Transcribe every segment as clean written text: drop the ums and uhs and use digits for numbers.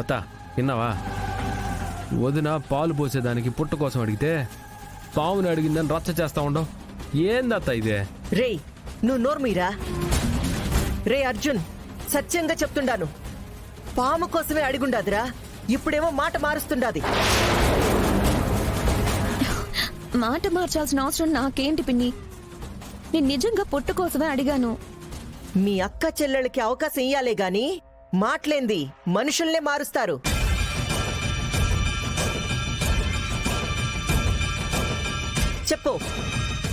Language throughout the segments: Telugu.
అత్త విన్నావా? వదిన పాలు పోసేదానికి పుట్ట కోసం అడిగితే పావుని అడిగిందని రచ్చ చేస్తా ఉండవు. ఏందత్త ఇదే? రే నువ్వు నోర్మీరా. రే అర్జున్, సత్యంగా చెప్తుండాను, పాము కోసమే అడిగుండాదిరా. ఇప్పుడేమో మాట మారుస్తుండాది. మాట మార్చాల్సిన అవసరం నాకేంటి పిన్ని? నేను నిజంగా పుట్టు కోసమే అడిగాను. మీ అక్క చెల్లెళ్ళకి అవకాశం ఇయ్యాలే గాని మాట్లేంది మనుషుల్నే మారుస్తారు. చెప్పు,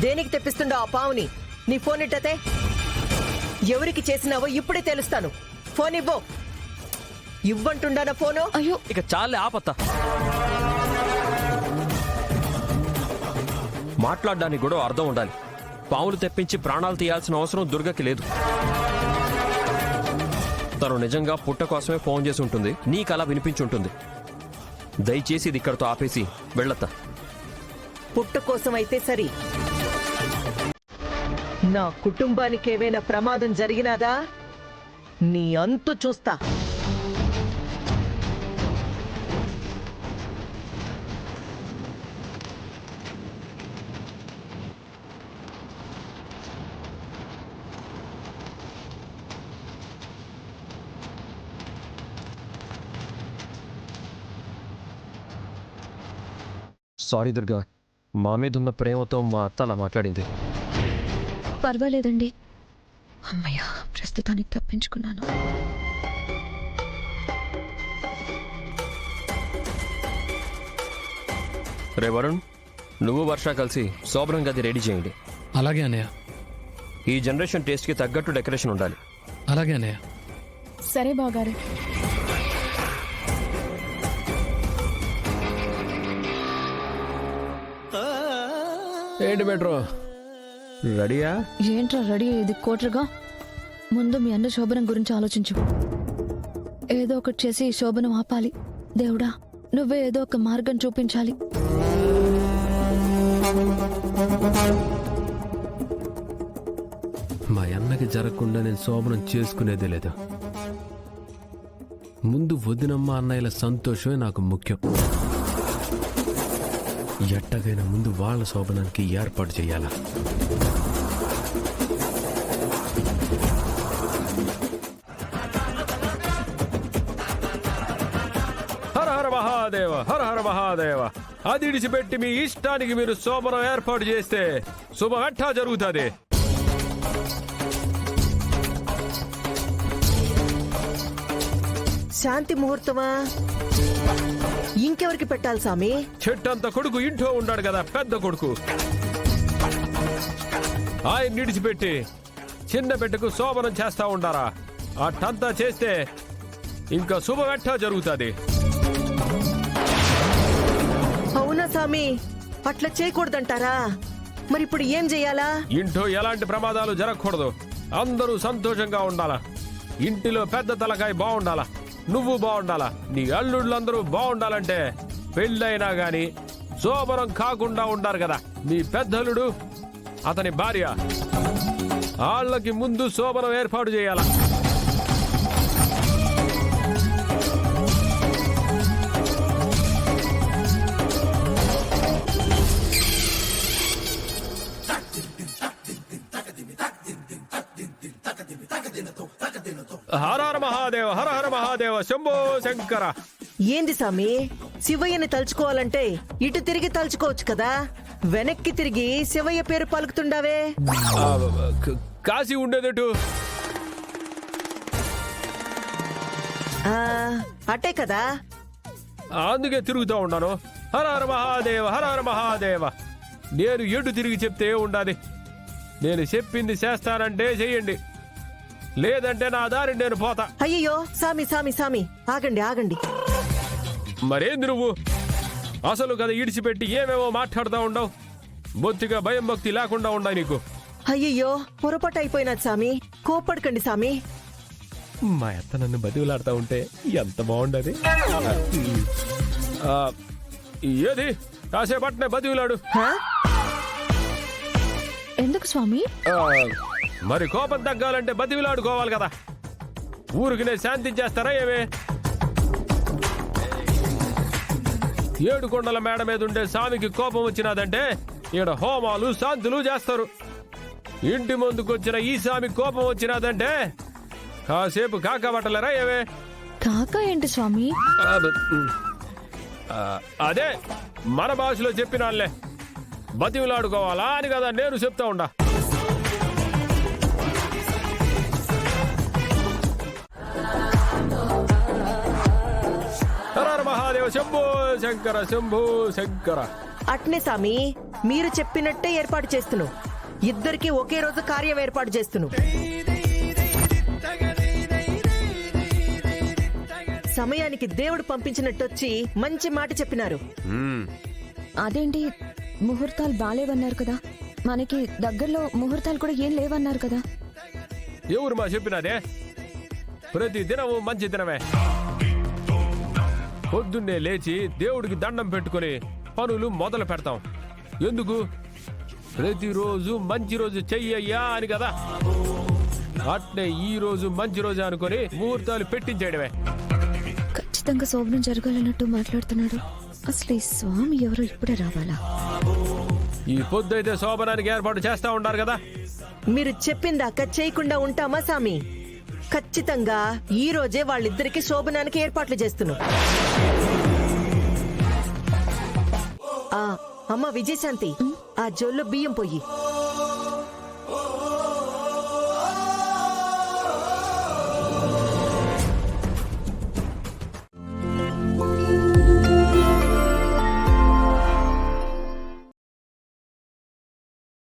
దేనికి తెప్పిస్తుండో ఆ పావుని? నీ ఫోన్ ఇట్టతే. ఎవరికి చేసినావో ఇప్పుడే తెలుస్తాను. ఫోన్ ఇవ్వు. ఇవ్వంటుండానా ఫోను? అయ్యో ఇక చాలే ఆపత్తా. మాట్లాడడానికి కూడా అర్థం ఉండాలి. పావులు తెప్పించి ప్రాణాలు తీయాల్సిన అవసరం దుర్గకి లేదు. తను నిజంగా పుట్ట కోసమే ఫోన్ చేసి ఉంటుంది. నీకు అలా వినిపించుంటుంది. దయచేసి ఇది ఇక్కడితో ఆపేసి వెళ్ళత్తా. పుట్ట కోసం అయితే సరి. నా కుటుంబానికి ఏమైనా ప్రమాదం జరిగినాదా నీ అంతు చూస్తా. సారీ దుర్గా, మా మీద ఉన్న ప్రేమతో మా అత్త అలా మాట్లాడింది. పర్వాలేదండి. అమ్మయ్య, ప్రస్తుతానికి తప్పించుకున్నాను. రే వరుణ్, నువ్వు వర్ష కలిసి శోభనం గది రెడీ చేయండి. అలాగే అన్నయ్య. ఈ జనరేషన్ టేస్ట్కి తగ్గట్టు డెకరేషన్ ఉండాలి. అలాగే అన్నయ్య. సరే బాగారు. ఏంటి బెట్రో, రెడీయా? ఏంట్రా రెడీ అయ్యేది కోటరుగా? ముందు మీ అన్న శోభనం గురించి ఆలోచించు. ఏదో ఒకటి చేసి ఈ శోభనం ఆపాలి. దేవుడా, నువ్వే ఏదో ఒక మార్గం చూపించాలి. మా అన్నకి జరగకుండా నేను శోభనం చేసుకునేదే లేదు. ముందు వదినమ్మ అన్నయ్యల సంతోషమే నాకు ముఖ్యం. ఎట్టగైనా ముందు వాళ్ళ శోభనానికి ఏర్పాటు చేయాలా. హర హర మహాదేవ, హర హర మహాదేవ. అది ఇడిచిపెట్టి మీ ఇష్టానికి మీరు శోభనం ఏర్పాటు చేస్తే శుభఘట్టా జరుగుతుంది. శాంతి ముహూర్తమా? ఇంకెవరికి పెట్టాలి సామి? చెట్టంత కొడుకు ఇంట్లో ఉన్నాడు కదా, పెద్ద కొడుకు. ఆయన నిడిచిపెట్టి చిన్న బిడ్డకు శోభనం చేస్తా ఉండారా? అట్టంతా చేస్తే ఇంకా శుభఘట్టా జరుగుతుంది. అవునా సామి? అట్లా చేయకూడదంటారా? మరి ఇప్పుడు ఏం చెయ్యాలా? ఇంట్లో ఎలాంటి ప్రమాదాలు జరగకూడదు. అందరూ సంతోషంగా ఉండాలా. ఇంటిలో పెద్ద తలకాయ బాగుండాలా, నువ్వు బాగుండాలా, నీ అల్లుళ్ళందరూ బాగుండాలంటే పెళ్ళైనా గాని శోభనం కాకుండా ఉండారు కదా నీ పెద్దలుడు, అతని భార్య. వాళ్ళకి ముందు శోభనం ఏర్పాటు చేయాలా. హర హర మహాదేవ, హర హర మహాదేవ, శంభో శంకర. ఏంది సామి? శివయ్యని తలుచుకోవాలంటే ఇటు తిరిగి తలుచుకోవచ్చు కదా, వెనక్కి తిరిగి శివయ్య పేరు పలుకుతుండావే. కాశీ ఉండేదటు అటే కదా, అందుకే తిరుగుతూ ఉన్నాను. హర హర మహాదేవ, హర హర మహాదేవ. నేను ఎటు తిరిగి చెప్తే ఉండాలి. నేను చెప్పింది చేస్తానంటే చెయ్యండి, లేదంటే నా దారి నేను పోతా. అయ్యో సామి సామి సామి, ఆగండి ఆగండి. మరేంది నువ్వు అసలు కదా ఇడిచిపెట్టి ఏమేమో మాట్లాడుతూ ఉండవు. బొత్తిగా భయం భక్తి లేకుండా ఉండా నీకు. అయ్యయ్యో, పొరపాటు అయిపోయినది సామి, కోపడకండి సామి. మా అత్త నన్ను బతివులాడుతూ ఉంటే ఎంత బాగుండదు. ఏది కాసేపట్నే బతివులాడు. ఎందుకు స్వామి? మరి కోపం తగ్గాలంటే బతివిలాడుకోవాలి కదా. ఊరికి నేను శాంతించేస్తారా ఏమే? ఏడుకొండల మేడ మీద ఉండే స్వామికి కోపం వచ్చినదంటే ఈడ హోమాలు శాంతులు చేస్తారు. ఇంటి ముందుకొచ్చిన ఈ స్వామి కోపం వచ్చినదంటే కాసేపు కాకబట్టలేరా ఏవే? కాకా ఏంటి స్వామి? అదే మన భాషలో చెప్పినాళ్లే, బతివులాడుకోవాలా అని కదా నేను చెప్తా ఉండా. హర మహాదేవ శంభో శంకర శంభో శంకర. అట్నే సామి, మీరు చెప్పినట్టే ఏర్పాటు చేస్తును. ఇద్దరికి ఒకే రోజు కార్యం ఏర్పాటు చేస్తును. సమయానికి దేవుడు పంపించినట్టొచ్చి మంచి మాట చెప్పినారు. అదేంటి, ముహూర్తాలు బాలేవన్నారు కదా, మనకి దగ్గరలో ముహూర్తాలు కూడా ఏం లేవన్నారు కదా. ఎవరు మా చెప్పినదే? ప్రతి దినము మంచి దినమే. పొద్దున్నే లేచి దేవుడికి దండం పెట్టుకుని పనులు మొదలు పెడతాం. ఎందుకు? ప్రతిరోజు మంచి రోజు చెయ్యయ్యా అని కదా. అట్నే ఈ రోజు మంచి రోజు అనుకుని ముహూర్తాలు పెట్టించేయడమే. ఖచ్చితంగా శోభనం జరగాలన్నట్టు మాట్లాడుతున్నాడు. అసలు ఈ స్వామి ఎవరో ఇప్పుడే రావాలా? ఈ పొద్దుైతే శోభనానికి ఏర్పాటు చేస్తా ఉంటారు కదా. మీరు చెప్పిందాక చేయకుండా ఉంటామా సామి? ఖచ్చితంగా ఈ రోజే వాళ్ళిద్దరికి శోభనానికి ఏర్పాట్లు చేస్తును. అమ్మ విజయశాంతి, ఆ జోల్లో బియ్యం పొయ్యి.